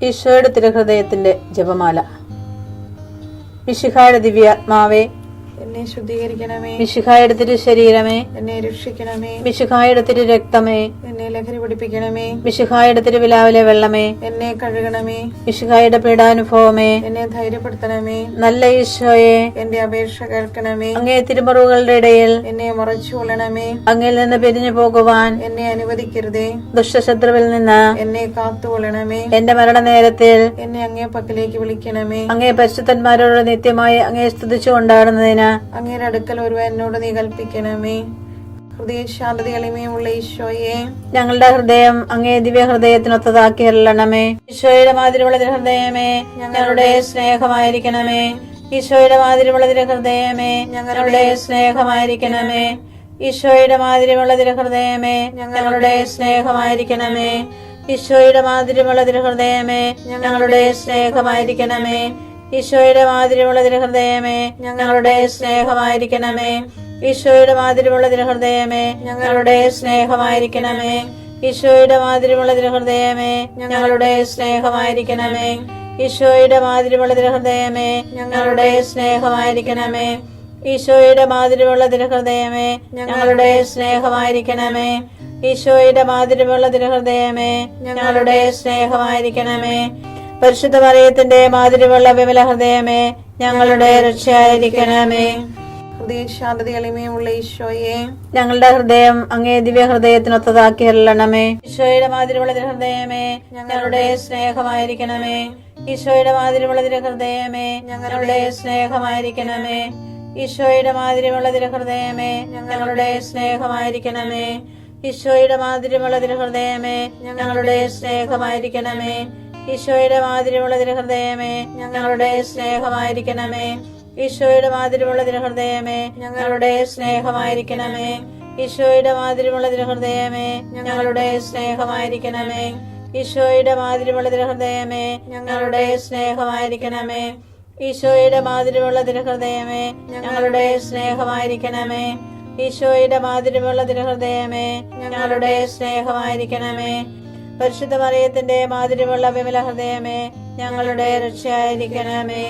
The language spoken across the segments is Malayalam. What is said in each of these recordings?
ഈശോയുടെ തിരുഹൃദയത്തിന്റെ ജപമാല. മിശിഹായുടെ ദിവ്യാത്മാവേ, എന്നെ ശുദ്ധീകരിക്കണമേ. മിശിഹായുടെ തിരു ശരീരമേ, എന്നെ രക്ഷിക്കണമേ. മിശിഹായുടെ തിരു രക്തമേ, എന്നെ ലഹരി പിടിപ്പിക്കണമേ. മിശിഹായുടെ തിരുവിലാവിലെ വെള്ളമേ, എന്നെ കഴുകണമേ. മിശിഹായുടെ പീഡാനുഭവമേ, എന്നെ ധൈര്യപ്പെടുത്തണമേ. നല്ല ഈശോയെ, എന്റെ അപേക്ഷ കേൾക്കണമേ. അങ്ങേ തിരുമുറിവുകളുടെ ഇടയിൽ എന്നെ മറച്ചു കൊള്ളണമേ. അങ്ങിൽ നിന്ന് പിരിഞ്ഞു പോകുവാൻ എന്നെ അനുവദിക്കരുതേ. ദുഷ്ടശത്രുവിൽ നിന്ന് എന്നെ കാത്തുകൊള്ളണമേ. എന്റെ മരണനേരത്തിൽ എന്നെ അങ്ങേ പക്കലേക്ക് വിളിക്കണമേ. അങ്ങേ പരിശുദ്ധന്മാരോട് നിത്യമായി അങ്ങേ സ്തുതിച്ചു കൊണ്ടാടുന്നതിന് അങ്ങയുടെ അടുക്കൽ ഒരുവൻ എന്നോട് നീ കൽപ്പിക്കണമേ. ഹൃദയശാന്തത എളിമയുമുള്ള ഈശോയെ, ഞങ്ങളുടെ ഹൃദയം അങ്ങേ ദിവ്യ ഹൃദയത്തിനൊത്തതാക്കി അരുളണമേ. ഈശോയുടെ മാതിരിയുള്ള ഹൃദയമേ, ഞങ്ങളുടെ സ്നേഹമായിരിക്കണമേ. ഈശോയുടെ മാതിരിയുള്ള ഹൃദയമേ, ഞങ്ങളുടെ സ്നേഹമായിരിക്കണമേ. ഈശോയുടെ മാതിരിയുള്ള ഹൃദയമേ, ഞങ്ങളുടെ സ്നേഹമായിരിക്കണമേ. ഈശോയുടെ മാതിരിയുള്ള ഹൃദയമേ, ഞങ്ങളുടെ സ്നേഹമായിരിക്കണമേ. ഈശോയുടെ മാതിരിയുള്ള ഹൃദയമേ, ഞങ്ങളുടെ സ്നേഹമായിരിക്കണമേ. ഈശോയുടെ മാതിരിയുള്ള ഹൃദയമേ, ഞങ്ങളുടെ സ്നേഹമായിരിക്കണമേ. ഈശോയുടെ മാതിരിയുള്ള ഹൃദയമേ, ഞങ്ങളുടെ സ്നേഹമായിരിക്കണമേ. ഈശോയുടെ മാതിരിയുള്ള ഹൃദയമേ, ഞങ്ങളുടെ സ്നേഹമായിരിക്കണമേ. ഈശോയുടെ മാതിരിയുള്ള ഹൃദയമേ, ഞങ്ങളുടെ സ്നേഹമായിരിക്കണമേ. ഈശോയുടെ മാതിരിയുള്ള ഹൃദയമേ, ഞങ്ങളുടെ സ്നേഹമായിരിക്കണമേ. പരിശുദ്ധ മറിയത്തിന്റെ മാതിരിയുള്ള വിമല ഹൃദയമേ, ഞങ്ങളുടെ രക്ഷയായിരിക്കണമേ. ഹൃദയശാന്തത എളിമയുമുള്ള ഈശോയെ, ഞങ്ങളുടെ ഹൃദയം അങ്ങേ ദിവ്യ ഹൃദയത്തിനൊത്തതാക്കി അരുളണമേ. ഈശോയുടെ മാതിരിയുള്ള ഹൃദയമേ, ഞങ്ങളുടെ സ്നേഹമായിരിക്കണമേ. ഈശോയുടെ മാതിരിയുള്ള ഹൃദയമേ, ഞങ്ങളുടെ സ്നേഹമായിരിക്കണമേ. ഈശോയുടെ മാതിരിയുള്ള ഹൃദയമേ, ഞങ്ങളുടെ സ്നേഹമായിരിക്കണമേ. ഈശോയുടെ മാതിരിയുള്ള ഹൃദയമേ, ഞങ്ങളുടെ സ്നേഹമായിരിക്കണമേ. ഈശോയുടെ മാതിരിയുള്ള ഹൃദയമേ, ഞങ്ങളുടെ സ്നേഹമായിരിക്കണമേ. ഈശോയുടെ മാതിരിയുള്ള ഹൃദയമേ, ഞങ്ങളുടെ സ്നേഹമായിരിക്കണമേ. ഈശോയുടെ മാതിരിയുള്ള ഹൃദയമേ, ഞങ്ങളുടെ സ്നേഹമായിരിക്കണമേ. ഈശോയുടെ മാതിരിയുള്ള ഹൃദയമേ, ഞങ്ങളുടെ സ്നേഹമായിരിക്കണമേ. ഈശോയുടെ മാതിരിയുള്ള ഹൃദയമേ, ഞങ്ങളുടെ സ്നേഹമായിരിക്കണമേ. ഈശോയുടെ മാതിരിയുള്ള ഹൃദയമേ, ഞങ്ങളുടെ സ്നേഹമായിരിക്കണമേ. പരിശുദ്ധ മറിയത്തിന്റെ മാതിരിയുള്ള വിമല ഹൃദയമേ, ഞങ്ങളുടെ രക്ഷയായിരിക്കണമേ.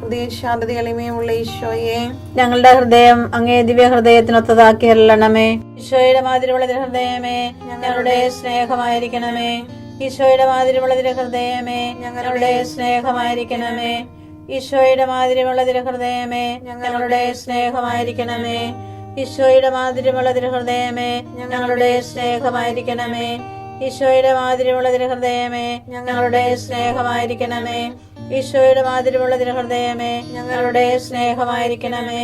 ഹൃദയശാന്തത എളിമയുമുള്ള ഈശോയെ, ഞങ്ങളുടെ ഹൃദയം അങ്ങേ ദിവ്യ ഹൃദയത്തിനൊത്തതാക്കി അരുളണമേ. ഈശോയുടെ മാതിരിയുള്ള ഹൃദയമേ, ഞങ്ങളുടെ സ്നേഹമായിരിക്കണമേ. ഈശോയുടെ മാതിരിയുള്ള ഹൃദയമേ, ഞങ്ങളുടെ സ്നേഹമായിരിക്കണമേ. ഈശോയുടെ മാതിരിയുള്ള ഹൃദയമേ, ഞങ്ങളുടെ സ്നേഹമായിരിക്കണമേ. ഈശോയുടെ മാതിരിയുള്ള ഹൃദയമേ, ഞങ്ങളുടെ സ്നേഹമായിരിക്കണമേ. ഈശോയുടെ മാതിരിയുള്ള ഹൃദയമേ, ഞങ്ങളുടെ സ്നേഹമായിരിക്കണമേ. ഈശോയുടെ മാതിരിയുള്ള ഹൃദയമേ, ഞങ്ങളുടെ സ്നേഹമായിരിക്കണമേ.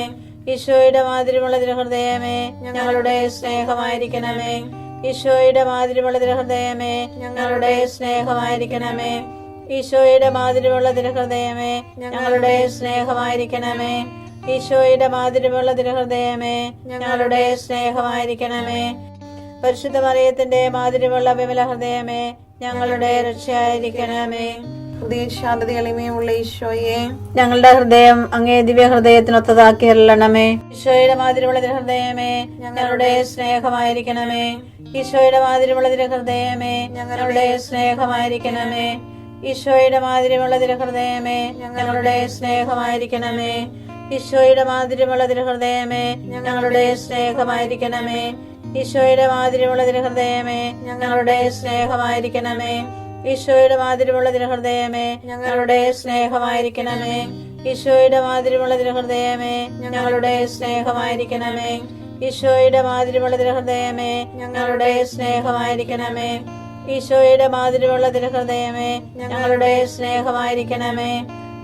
ഈശോയുടെ മാതിരിയുള്ള ഹൃദയമേ, ഞങ്ങളുടെ സ്നേഹമായിരിക്കണമേ. ഈശോയുടെ മാതിരിയുള്ള ഹൃദയമേ, ഞങ്ങളുടെ സ്നേഹമായിരിക്കണമേ. ഈശോയുടെ മാതിരിയുള്ള ഹൃദയമേ, ഞങ്ങളുടെ സ്നേഹമായിരിക്കണമേ. ഈശോയുടെ മാതിരിയുള്ള ഹൃദയമേ, ഞങ്ങളുടെ സ്നേഹമായിരിക്കണമേ. പരിശുദ്ധ മറിയത്തിന്റെ മാതിരിയുള്ള വിമല ഹൃദയമേ, ഞങ്ങളുടെ രക്ഷയായിരിക്കണമേ. ഹൃദയശാന്തത എളിമയുമുള്ള ഈശോയെ, ഞങ്ങളുടെ ഹൃദയം അങ്ങേ ദിവ്യ ഹൃദയത്തിനൊത്തതാക്കി അരുളണമേ. ഈശോയുടെ മാതിരിയുള്ള ഹൃദയമേ, ഞങ്ങളുടെ സ്നേഹമായിരിക്കണമേ. ഈശോയുടെ മാതിരിയുള്ള ഹൃദയമേ, ഞങ്ങളുടെ സ്നേഹമായിരിക്കണമേ. ഈശോയുടെ മാതിരിയുള്ള ഹൃദയമേ, ഞങ്ങളുടെ സ്നേഹമായിരിക്കണമേ. ഈശോയുടെ മാതിരിയുള്ള ഹൃദയമേ, ഞങ്ങളുടെ സ്നേഹമായിരിക്കണമേ. ഈശോയുടെ മാതിരിയുള്ള ഹൃദയമേ, ഞങ്ങളുടെ സ്നേഹമായിരിക്കണമേ. ഈശോയുടെ മാതിരിയുള്ള ഹൃദയമേ, ഞങ്ങളുടെ സ്നേഹമായിരിക്കണമേ. ഈശോയുടെ മാതിരിയുള്ള ഹൃദയമേ, ഞങ്ങളുടെ സ്നേഹമായിരിക്കണമേ. ഈശോയുടെ മാതിരിയുള്ള ഹൃദയമേ, ഞങ്ങളുടെ സ്നേഹമായിരിക്കണമേ. ഈശോയുടെ മാതിരിയുള്ള ഹൃദയമേ, ഞങ്ങളുടെ സ്നേഹമായിരിക്കണമേ.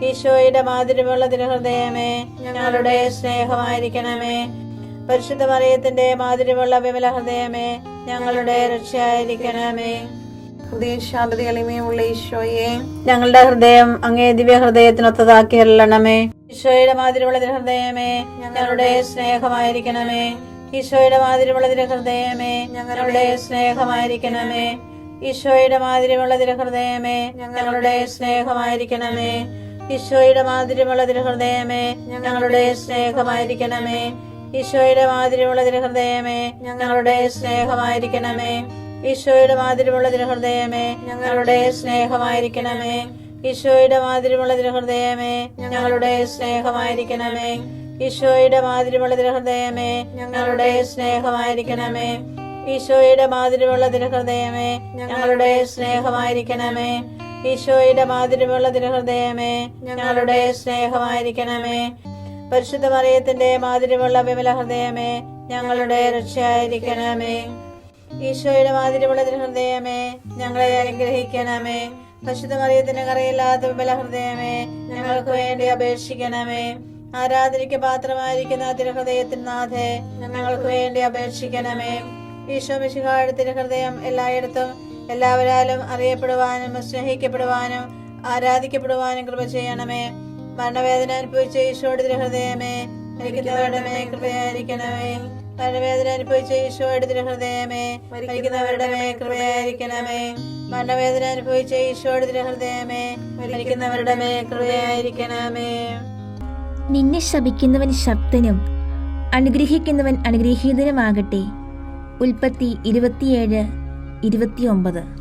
ഈശോയുടെ മാതിരിയുള്ള ഹൃദയമേ, ഞങ്ങളുടെ സ്നേഹമായിരിക്കണമേ. പരിശുദ്ധ മറിയത്തിന്റെ മാതിരിയുള്ള വിമല ഹൃദയമേ, ഞങ്ങളുടെ രക്ഷയായിരിക്കണമേ. ഹൃദയശാന്തത എളിമയുമുള്ള ഈശോയെ, ഞങ്ങളുടെ ഹൃദയം അങ്ങേ ദിവ്യ ഹൃദയത്തിനൊത്തതാക്കി അരുളണമേ. ഈശോയുടെ മാതിരിയുള്ള ഹൃദയമേ, ഞങ്ങളുടെ സ്നേഹമായിരിക്കണമേ. ഈശോയുടെ മാതിരിയുള്ള ഹൃദയമേ, ഞങ്ങളുടെ സ്നേഹമായിരിക്കണമേ. ഈശോയുടെ മാതിരിയുള്ള ഹൃദയമേ, ഞങ്ങളുടെ സ്നേഹമായിരിക്കണമേ. ഈശോയുടെ മാതിരിയുള്ള ഹൃദയമേ, ഞങ്ങളുടെ സ്നേഹമായിരിക്കണമേ. ഈശോയുടെ മാതിരിയുള്ള ഹൃദയമേ, ഞങ്ങളുടെ സ്നേഹമായിരിക്കണമേ. ഈശോയുടെ മാതിരിമുള്ള തിരുഹൃദയമേ ഞങ്ങളുടെ സ്നേഹമായിരിക്കണമേ. ഈശോയുടെ മാതിരിമുള്ള തിരുഹൃദയമേ ഞങ്ങളുടെ സ്നേഹമായിരിക്കണമേ. ഈശോയുടെ മാതിരിമുള്ള തിരുഹൃദയമേ ഞങ്ങളുടെ സ്നേഹമായിരിക്കണമേ. ഈശോയുടെ മാതിരിമുള്ള തിരുഹൃദയമേ ഞങ്ങളുടെ സ്നേഹമായിരിക്കണമേ. ഈശോയുടെ മാതിരിമുള്ള തിരുഹൃദയമേ ഞങ്ങളുടെ സ്നേഹമായിരിക്കണമേ. പരിശുദ്ധ മറിയത്തിന്റെ മാതിരിമുള്ള വിമല ഹൃദയമേ ഞങ്ങളുടെ രക്ഷയായിരിക്കണമേ. ഈശോയുടെ മാതിരിമുള്ള തിരുഹൃദയമേ ഞങ്ങളെ അനുഗ്രഹിക്കണമേ. പരിശുദ്ധ മറിയത്തിന്റെ കറയില്ലാത്ത വിമല ഹൃദയമേ ഞങ്ങൾക്ക് വേണ്ടി അപേക്ഷിക്കണമേ. ആരാധനയ്ക്ക് പാത്രമായിരിക്കുന്ന തിരുഹൃദയത്തിൻ നാഥേ ഞങ്ങൾക്ക് വേണ്ടി അപേക്ഷിക്കണമേ. ഈശോ മിശിഹായുടെ തിരുഹൃദയം എല്ലായിടത്തും എല്ലാവരാലും അറിയപ്പെടുവാനും സ്നേഹിക്കപ്പെടുവാനും ആരാധിക്കപ്പെടുവാനും കൃപ ചെയ്യണമേ. മരണവേദന അനുഭവിച്ച ഈശോയുടെ തിരുഹൃദയമേ മരിക്കുന്നവരുടെ മേൽ കൃപയായിരിക്കണമേ. മരണവേദന അനുഭവിച്ച ഈശോയുടെ തിരുഹൃദയമേ മരിക്കുന്നവരുടെ മേൽ കൃപയായിരിക്കണമേ. മരണവേദന അനുഭവിച്ച ഈശോയുടെ തിരുഹൃദയമേ മരിക്കുന്നവരുടെ മേൽ കൃപയായിരിക്കണമേ. നിന്നെ ശപിക്കുന്നവൻ ശക്തനും അനുഗ്രഹിക്കുന്നവൻ അനുഗ്രഹീതനുമാകട്ടെ. ഉൽപ്പത്തി 27:29.